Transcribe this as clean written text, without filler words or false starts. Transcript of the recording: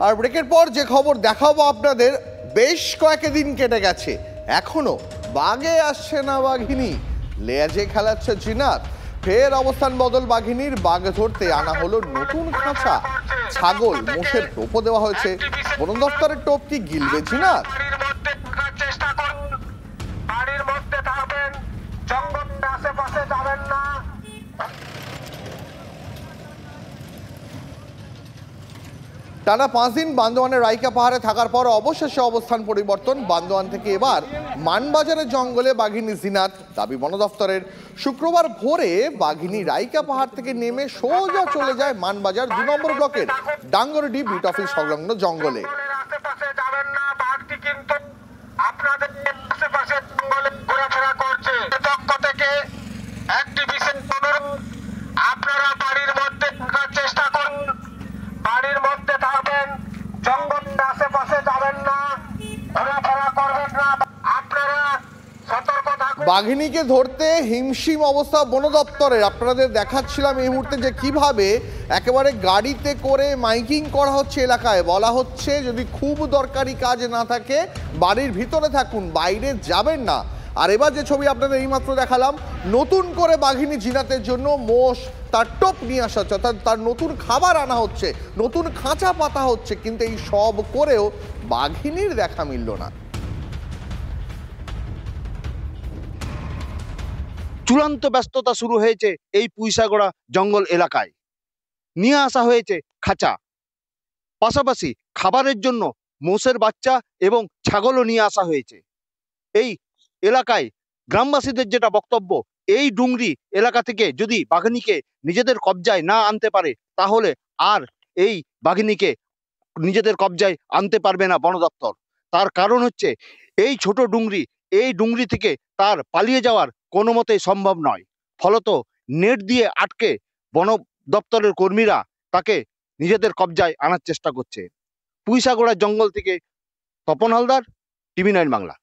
আর ব্রেকের পর যে খবর দেখাবো আপনাদের, বেশ কয়েকদিন কেটে গেছে, এখনো বাগে আসছে না বাঘিনী। লেজে খেলাচ্ছে জিনাত। ফের অবস্থান বদল বাঘিনীর। বাঘ ধরতে আনা হলো নতুন খাঁচা। ছাগল মোষের টোপও দেওয়া হয়েছে। বন দপ্তরের টোপ কি গিলবে জিনাত? টানা 5 দিন বান্দোয়ানের রাইকা পাহাড়ে থাকার পর অবশেষে অবস্থান পরিবর্তন। বান্দোয়ান থেকে এবার মানবাজারের জঙ্গলে বাঘিনী জিনাত, দাবি বন দফতরের। শুক্রবার ভোরে বাঘিনী রাইকা পাহাড় থেকে নেমে সোজা চলে যায় মানবাজার 2 নম্বর ব্লকের ডাঙ্গরডি বিট অফিস সংলগ্ন জঙ্গলে। বাঘিনীকে ধরতে হিমশিম অবস্থা বন দপ্তরের। আপনাদের দেখাচ্ছিলাম এই মুহূর্তে যে কিভাবে একেবারে গাড়িতে করে মাইকিং করা হচ্ছে এলাকায়। বলা হচ্ছে যদি খুব দরকারি কাজ না থাকে বাড়ির ভিতরে থাকুন, বাইরে যাবেন না। আর এবার যে ছবি আপনাদের এইমাত্র দেখালাম, নতুন করে বাঘিনী জিনাতের জন্য মোষ তার টোপ নিয়ে আসা হচ্ছে, অর্থাৎ তার নতুন খাবার আনা হচ্ছে, নতুন খাঁচা পাতা হচ্ছে। কিন্তু এই সব করেও বাঘিনীর দেখা মিলল না। চূড়ান্ত ব্যস্ততা শুরু হয়েছে এই পুইসাগড়া জঙ্গল এলাকায়। নিয়ে আসা হয়েছে খাঁচা, পাশাপাশি খাবারের জন্য মোষের বাচ্চা এবং ছাগলও নিয়ে আসা হয়েছে। এই এলাকায় গ্রামবাসীদের যেটা বক্তব্য, এই ডুংরি এলাকা থেকে যদি বাঘিনীকে নিজেদের কবজায় না আনতে পারে তাহলে আর এই বাঘিনীকে নিজেদের কবজায় আনতে পারবে না বন দপ্তর। তার কারণ হচ্ছে এই ছোট ডুংরি, এই ডুংরি থেকে তার পালিয়ে যাওয়ার কোনো মতেই সম্ভব নয়। ফলত নেট দিয়ে আটকে বন দপ্তরের কর্মীরা তাকে নিজেদের কবজায় আনার চেষ্টা করছে। পুইসাগড়া জঙ্গল থেকে তপন হালদার, টিভি 9 বাংলা।